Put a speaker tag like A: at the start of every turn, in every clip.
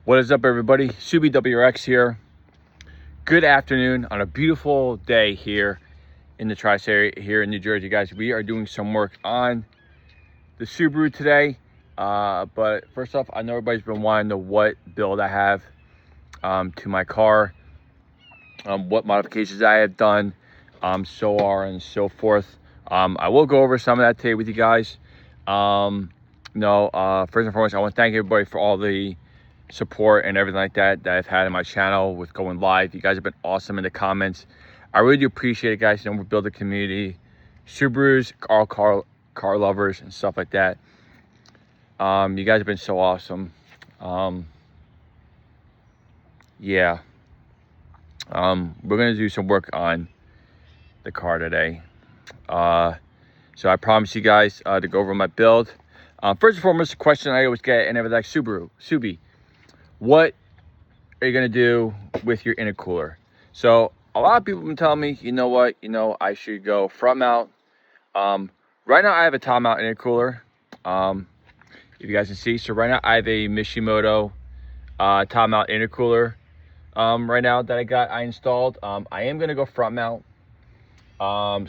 A: What is up, everybody? SubiWRX here. Good afternoon on a beautiful day here in the Tri-State area here in New Jersey, guys. We are doing some work on the Subaru today. But first off, I know everybody's been wanting to know what build I have to my car, what modifications I have done, so on and so forth. I will go over some of that today with you guys. First and foremost, I want to thank everybody for all the support and everything like that I've had in my channel with going live. You guys have been awesome in the comments. I really do appreciate it, guys. You know, we build a community, Subarus, all car lovers and stuff like that. You guys have been so awesome. We're gonna do some work on the car today. So I promise you guys to go over my build. First and foremost, the question I always get, and everything like, Subi, what are you gonna do with your intercooler? So a lot of people have been telling me, you know what, I should go front mount. Right now I have a top mount intercooler. If you guys can see, so right now I have a Mishimoto top mount intercooler right now that I installed. I am gonna go front mount.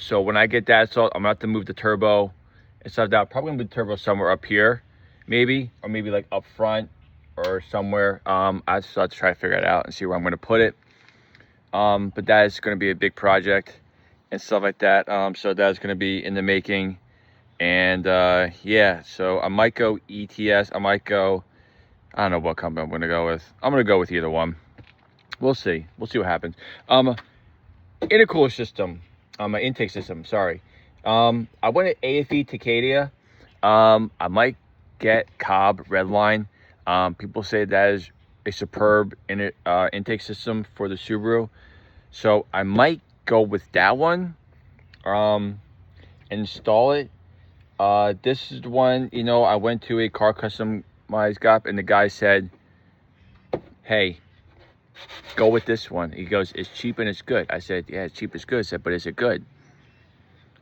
A: So when I get that installed, I'm gonna have to move the turbo and stuff down. Probably gonna move the turbo somewhere up here, maybe, or maybe like up front or somewhere. I just have to try to figure it out and see where I'm gonna put it. But that is gonna be a big project and stuff like that. So that's gonna be in the making. And yeah, so I might go ETS. I might go, I don't know what company I'm gonna go with. I'm gonna go with either one. We'll see what happens. Intercooler system, my intake system, sorry. I went at AFE Tacadia. I might get Cobb Redline. People say that is a superb intake system for the Subaru. So I might go with that one, install it. This is the one, I went to a car customized shop and the guy said, hey, go with this one. He goes, it's cheap and it's good. I said, yeah, it's cheap, it's good. I said, but is it good?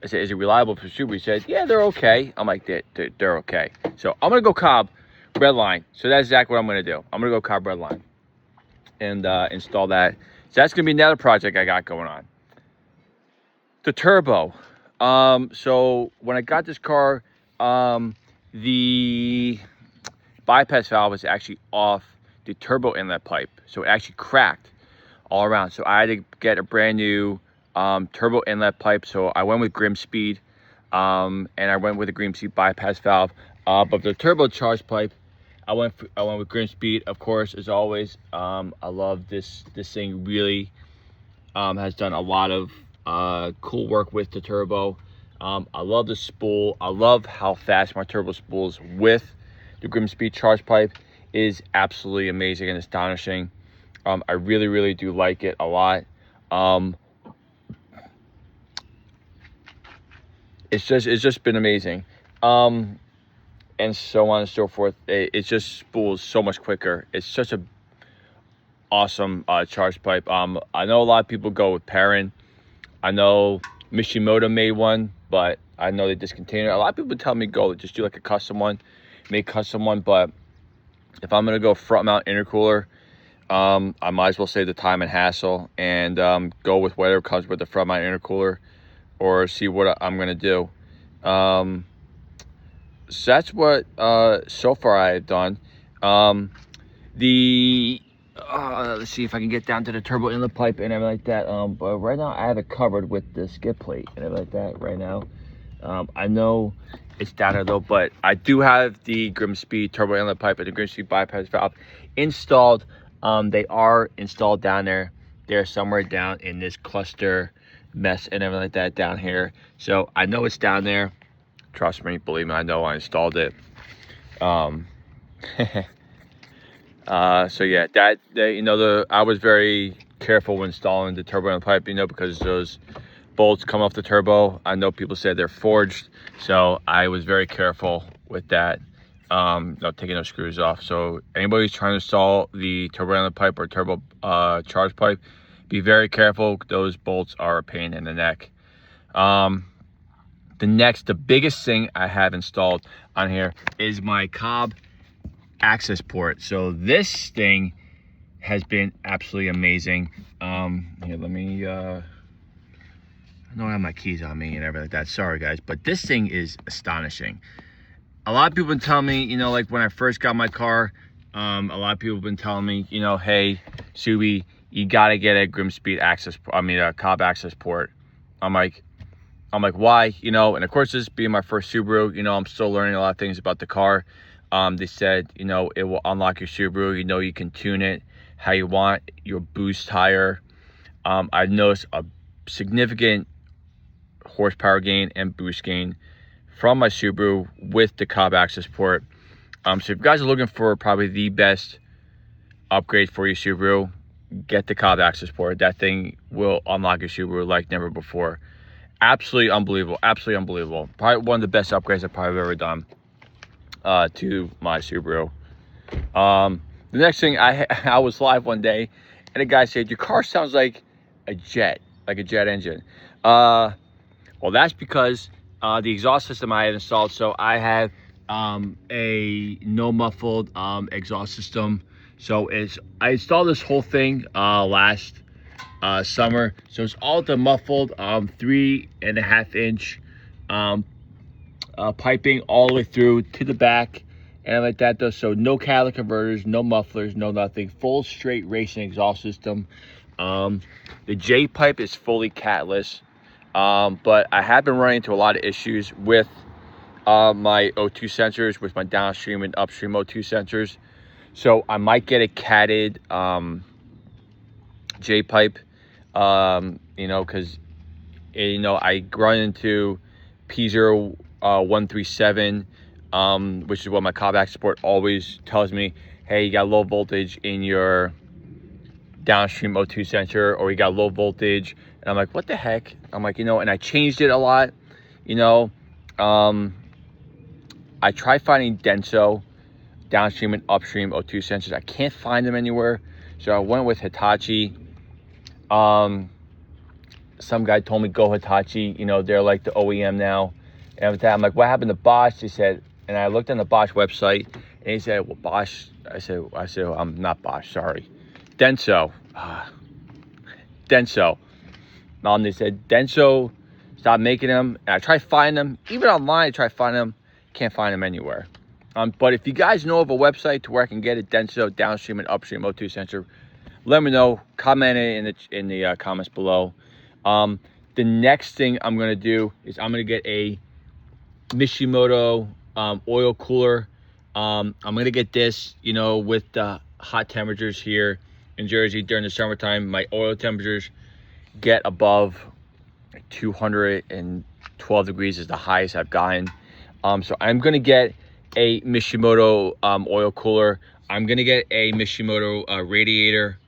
A: I said, is it reliable for Subaru? He said, yeah, they're okay. I'm like, they're okay. So I'm gonna go Cobb Redline. So that's exactly what I'm gonna do. I'm gonna go Cobb Redline and install that. So that's gonna be another project I got going on. The turbo. So when I got this car, the bypass valve was actually off the turbo inlet pipe, so it actually cracked all around. So I had to get a brand new turbo inlet pipe. So I went with Grimspeed, and I went with a Grimspeed bypass valve. But the turbocharged pipe, I went with Grimspeed, of course, as always. I love this thing. Really has done a lot of cool work with the turbo. I love the spool. I love how fast my turbo spools with the Grimspeed charge pipe. Is absolutely amazing and astonishing. I really do like it a lot. It's just been amazing, and so on and so forth. It just spools so much quicker. It's such a awesome charge pipe. I know a lot of people go with Perrin. I know Mishimoto made one, but I know they discontinued it. A lot of people tell me go just do like a custom one, make custom one. But if I'm gonna go front mount intercooler, I might as well save the time and hassle and go with whatever comes with the front mount intercooler, or see what I'm gonna do. So that's what so far I have done. Let's see if I can get down to the turbo inlet pipe and everything like that. But right now I have it covered with the skid plate and everything like that right now. I know it's down there though, but I do have the Grimspeed turbo inlet pipe and the Grimspeed bypass valve installed. They are installed down there. They're somewhere down in this cluster mess and everything like that down here. So I know it's down there. Trust me, believe me, I know I installed it. So yeah, I was very careful when installing the turbo inlet pipe, because those bolts come off the turbo. I know people say they're forged, so I was very careful with that. Taking those screws off. So anybody who's trying to install the turbo inlet pipe or turbo charge pipe, be very careful. Those bolts are a pain in the neck. The biggest thing I have installed on here is my Cobb access port. So this thing has been absolutely amazing. Here, let me, I don't have my keys on me and everything like that. Sorry guys, but this thing is astonishing. A lot of people have been telling me, you know, like when I first got my car, a lot of people have been telling me, you know, hey, Subi, you gotta get a Grimspeed access, a Cobb access port. I'm like, why? You know, and of course, this being my first Subaru, you know, I'm still learning a lot of things about the car. They said, you know, it will unlock your Subaru. You know, you can tune it how you want, your boost higher. I've noticed a significant horsepower gain and boost gain from my Subaru with the Cobb access port. So if you guys are looking for probably the best upgrade for your Subaru, get the Cobb access port. That thing will unlock your Subaru like never before. Absolutely unbelievable. Absolutely unbelievable. Probably one of the best upgrades I've probably ever done to my Subaru. The next thing, I was live one day and a guy said, your car sounds like a jet engine. Well, that's because the exhaust system I had installed. So I have a no muffled exhaust system. So I installed this whole thing last summer. So it's all the muffled 3.5 inch piping all the way through to the back and like that though. So no catalytic converters, no mufflers, no nothing. Full straight racing exhaust system. The J pipe is fully catless. But I have been running into a lot of issues with my O2 sensors, with my downstream and upstream O2 sensors. So I might get a catted J pipe, you know, because, you know, I run into P0137, which is what my Cobb access port always tells me. Hey, you got low voltage in your downstream O2 sensor, or you got low voltage. And I'm like, what the heck? I'm like, you know, and I changed it a lot, you know. I tried finding Denso downstream and upstream O2 sensors. I can't find them anywhere. So I went with Hitachi. Some guy told me go Hitachi, you know, they're like the OEM now. And with that, I'm like, what happened to Bosch? He said, and I looked on the Bosch website and he said, well, Bosch, I said, I'm not Bosch, sorry. Denso. Denso. They said, Denso, stop making them. And I tried finding them. Even online, I tried finding them. Can't find them anywhere. But if you guys know of a website to where I can get a Denso downstream and upstream O2 sensor, let me know. Comment it in the comments below. The next thing I'm going to do is I'm going to get a Mishimoto oil cooler. I'm going to get this, you know, with the hot temperatures here in Jersey during the summertime. My oil temperatures get above 212 degrees is the highest I've gotten. So I'm going to get a Mishimoto oil cooler. I'm going to get a Mishimoto radiator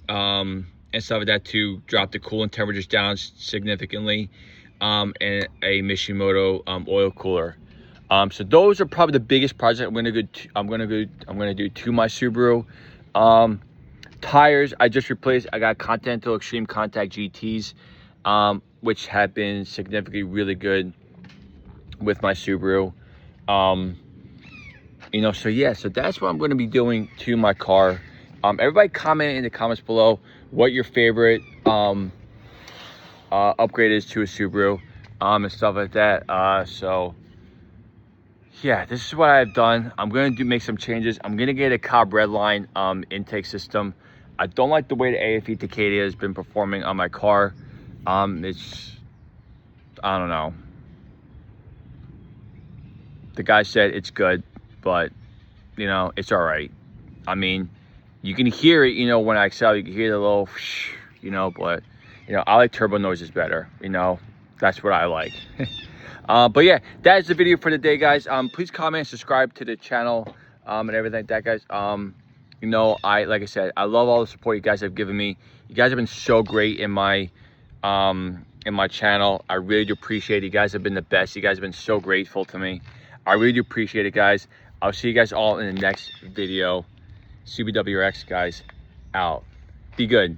A: and stuff like that to drop the coolant temperatures down significantly, and a Mishimoto oil cooler. So those are probably the biggest project I'm going to do to my Subaru. Tires I just replaced. I got Continental Extreme Contact GTs, which have been significantly really good with my Subaru. You know, so yeah, so that's what I'm going to be doing to my car. Everybody comment in the comments below what your favorite upgrade is to a Subaru, and stuff like that. So yeah, this is what I've done. I'm going to make some changes. I'm going to get a Cobb Redline intake system. I don't like the way the AFE Takeda has been performing on my car. I don't know. The guy said it's good, but, you know, it's all right. I mean, you can hear it, you know, when I excel, you can hear the little, you know, but, you know, I like turbo noises better, you know. That's what I like. But yeah, that is the video for today, guys. Please comment, subscribe to the channel, and everything like that, guys. You know, like I said, I love all the support you guys have given me. You guys have been so great in my channel. I really do appreciate it. You guys have been the best. You guys have been so grateful to me. I really do appreciate it, guys. I'll see you guys all in the next video. SubiWRX, guys, out. Be good.